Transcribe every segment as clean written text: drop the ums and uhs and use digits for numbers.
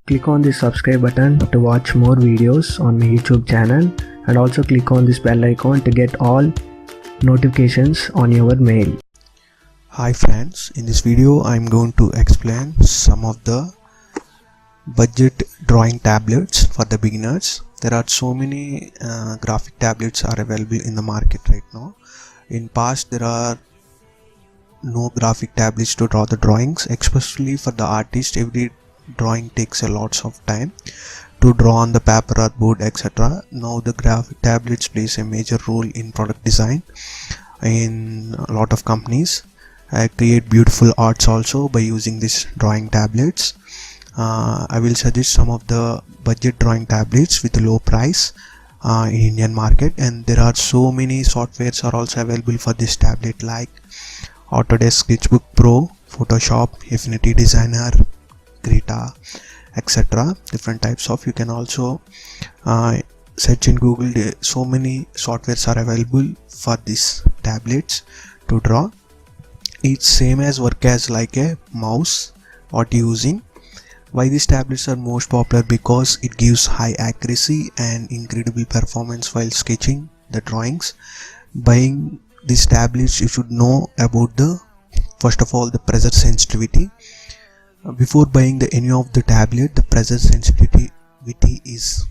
Click on the subscribe button to watch more videos on my YouTube channel, and also click on this bell icon to get all notifications on your mail. Hi friends, in this video I am going to explain some of the budget drawing tablets for the beginners. There are so many graphic tablets are available in the market right now. In past there are no graphic tablets to draw the drawings, especially for the artist. Every drawing takes a lot of time to draw on the paper or board, etc. Now the graphic tablets plays a major role in product design in a lot of companies. I create beautiful arts also by using these drawing tablets. I will suggest some of the budget drawing tablets with a low price in Indian market, and there are so many softwares are also available for this tablet like Autodesk Sketchbook Pro, Photoshop, Affinity Designer, Krita, etc. Different types of, you can also search in Google. So many softwares are available for these tablets to draw. It's same as work as like a mouse what using. Why these tablets are most popular? Because it gives high accuracy and incredible performance while sketching the drawings. Buying these tablets, you should know about the first of all the pressure sensitivity. Before buying any of the tablet, the pressure sensitivity is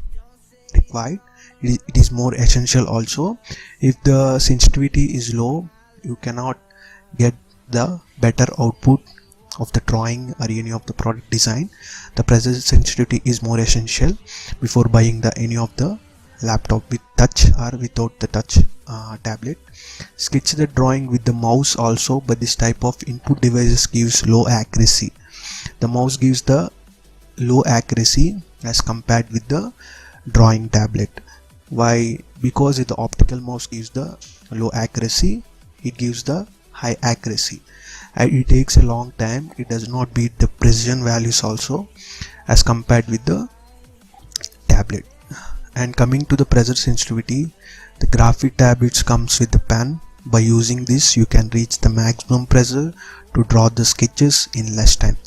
required. It is more essential also. If the sensitivity is low, you cannot get the better output of the drawing or any of the product design. The pressure sensitivity is more essential before buying any of the laptop with touch or without the touch tablet. Sketch the drawing with the mouse also, but this type of input devices gives low accuracy. The mouse gives the low accuracy as compared with the drawing tablet. Why? Because the optical mouse gives the low accuracy, it gives the high accuracy. It takes a long time, it does not beat the precision values also as compared with the tablet. And coming to the pressure sensitivity, the graphic tablets comes with the pen. By using this, you can reach the maximum pressure to draw the sketches in less time,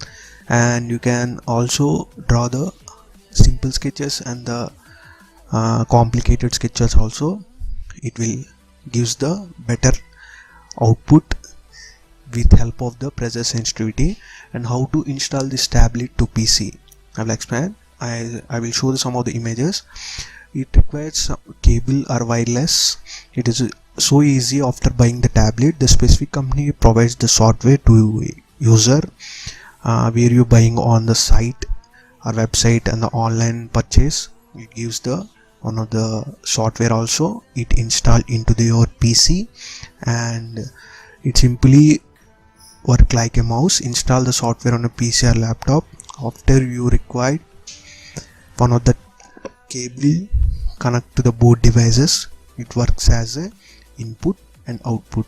and you can also draw the simple sketches and the complicated sketches also. It will gives the better output with help of the pressure sensitivity. And how to install this tablet to PC, I will explain. I will show some of the images. It requires cable or wireless. It is so easy. After buying the tablet, the specific company provides the software to user, where you buying on the site or website and the online purchase. It gives the one of the software also. It install into your PC, and it simply work like a mouse. Install the software on a PC or laptop. After you require one of the cable connect to the both devices, it works as a input and output,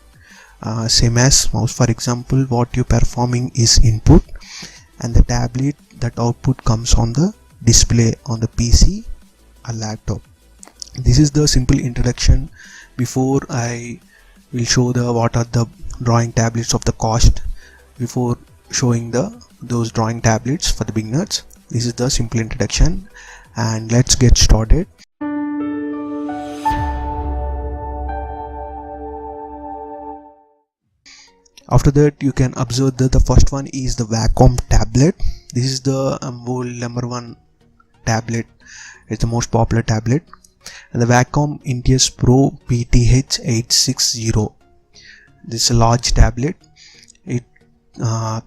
same as mouse. For example, what you performing is input, and the tablet, that output comes on the display on the PC or laptop. This is the simple introduction. Before I will show the what are the drawing tablets of the cost, before showing those drawing tablets for the beginners. This is the simple introduction, and let's get started. After that, you can observe that the first one is the Wacom tablet. This is the number one tablet. It's the most popular tablet, and the Wacom Intuos Pro PTH860. This is a large tablet. It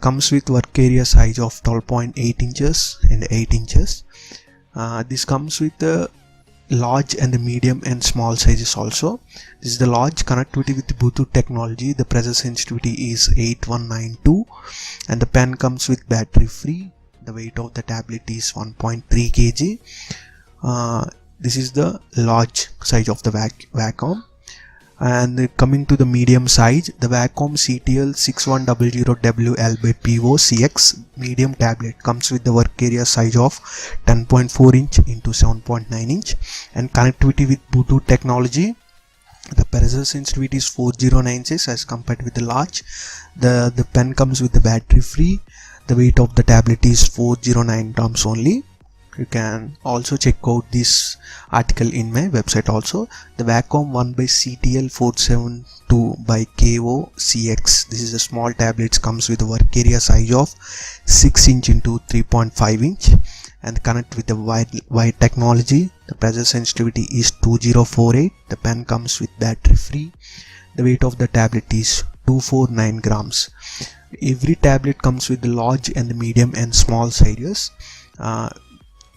comes with work area size of 12.8 inches and 8 inches. This comes with the large and the medium and small sizes also. This is the large. Connectivity with Bluetooth technology. The pressure sensitivity is 8192, and the pen comes with battery free. The weight of the tablet is 1.3 kg. This is the large size of the Wacom. And coming to the medium size, the Wacom CTL6100WL/PO CX medium tablet comes with the work area size of 10.4 inch into 7.9 inch, and connectivity with Bluetooth technology. The pressure sensitivity is 4096 as compared with the large. The pen comes with the battery free. The weight of the tablet is 409 grams only. You can also check out this article in my website also. The Wacom 1/CTL472 by KOCX. This is a small tablet, comes with a work area size of 6 inch into 3.5 inch and connect with the wide technology. The pressure sensitivity is 2048. The pen comes with battery free. The weight of the tablet is 249 grams. Every tablet comes with the large and the medium and small sizes.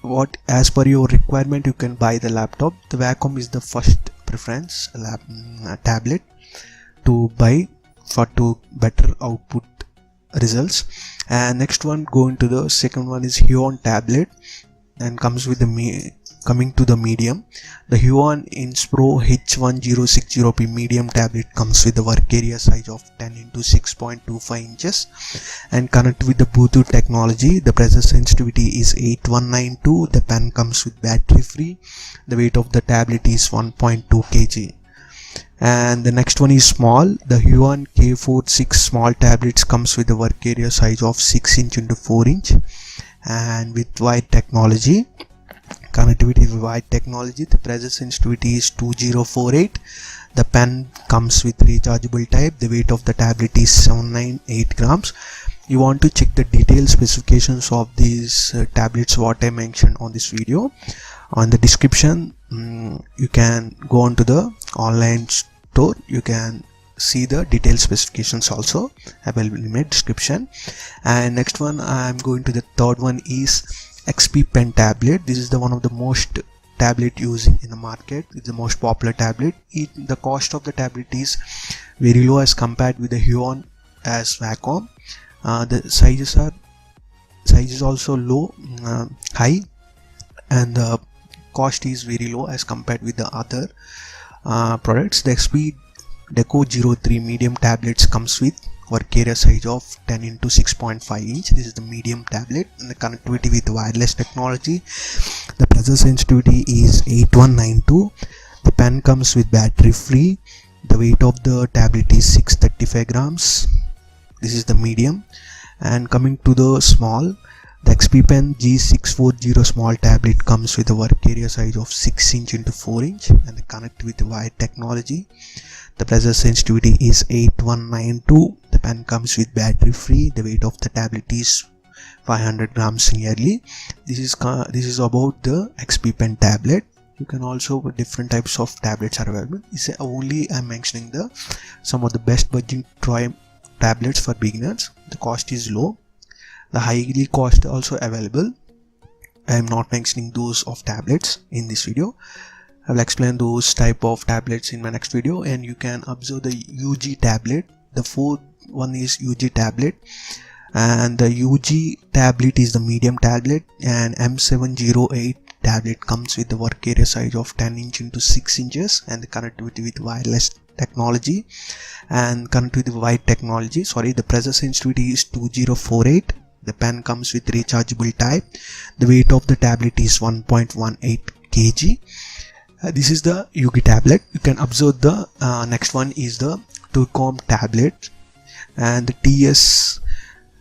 What as per your requirement you can buy the laptop. The Wacom is the first preference tablet to buy to better output results. And next one, going to the second one, is Huion tablet and comes with the coming to the medium. The Huion Inspro H1060p medium tablet comes with the work area size of 10 into 6.25 inches and connect with the Bluetooth technology. The pressure sensitivity is 8192. The pen comes with battery free. The weight of the tablet is 1.2 kg. And the next one is small. The Huion K46 small tablets comes with the work area size of 6 inch into 4 inch and with wide technology. Connectivity with wide technology. The pressure sensitivity is 2048. The pen comes with rechargeable type. The weight of the tablet is 798 grams. You want to check the detailed specifications of these tablets what I mentioned on this video. On the description you can go on to the online store. You can see the detailed specifications also available in my description. And next one, I am going to the third one, is XP Pen tablet. This is the one of the most tablet using in the market. It's the most popular tablet. The cost of the tablet is very low as compared with the Huion as Wacom. The sizes also low, high, and the cost is very low as compared with the other products. The XP Deco 03 medium tablets comes with work area size of 10 into 6.5 inch. This is the medium tablet and the connectivity with wireless technology. The pressure sensitivity is 8192. The pen comes with battery free. The weight of the tablet is 635 grams. This is the medium. And coming to the small, the XP Pen G640 small tablet comes with a work area size of 6 inch into 4 inch and the connect with wide technology. The pressure sensitivity is 8192. The pen comes with battery free. The weight of the tablet is 500 grams nearly. This is about the XP Pen tablet. You can also, different types of tablets are available. This is only I'm mentioning some of the best budget tablets for beginners. The cost is low. The highly cost also available. I am not mentioning those of tablets in this video. I will explain those type of tablets in my next video. And you can observe the Ugee tablet. The fourth one is Ugee tablet, and the Ugee tablet is the medium tablet, and M708 tablet comes with the work area size of 10 inch into 6 inches and the connectivity with wireless technology and connectivity with wide technology. The pressure sensitivity is 2048. The pen comes with rechargeable type. The weight of the tablet is 1.18 kg. This is the Ugee tablet. You can observe the next one is the Turcom tablet and the TS.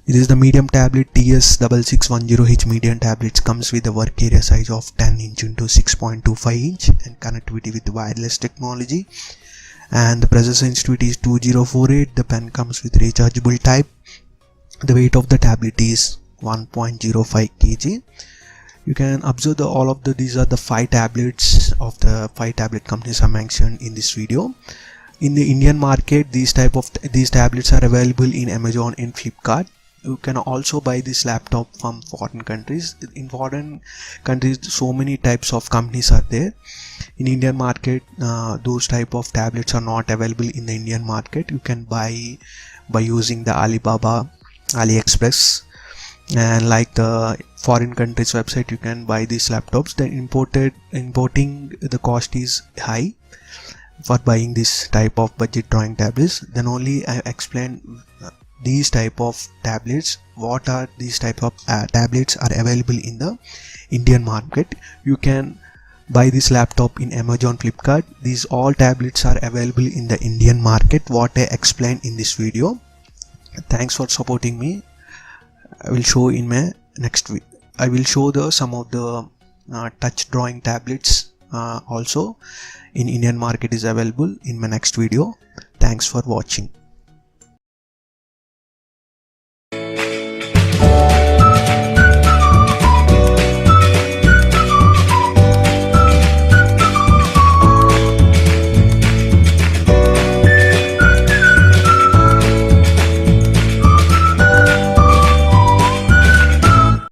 It is the medium tablet. TS6610H medium tablets comes with a work area size of 10 inch into 6.25 inch and connectivity with wireless technology. And the pressure sensitivity is 2048. The pen comes with rechargeable type. The weight of the tablet is 1.05 kg. You can observe these are the 5 tablets of the 5 tablet companies I mentioned in this video. In the Indian market, these tablets are available in Amazon and Flipkart. You can also buy this laptop from foreign countries. In foreign countries, so many types of companies are there. In Indian market, those type of tablets are not available in the Indian market. You can buy by using the Alibaba, AliExpress, and like the foreign countries website. You can buy these laptops. Then importing the cost is high for buying this type of budget drawing tablets. Then only I explain these type of tablets. What are these type of tablets are available in the Indian market. You can buy this laptop in Amazon, Flipkart. These all tablets are available in the Indian market, what I explained in this video. Thanks for supporting me. I will show in my next I will show the some of the touch drawing tablets also in Indian market is available in my next video. Thanks for watching.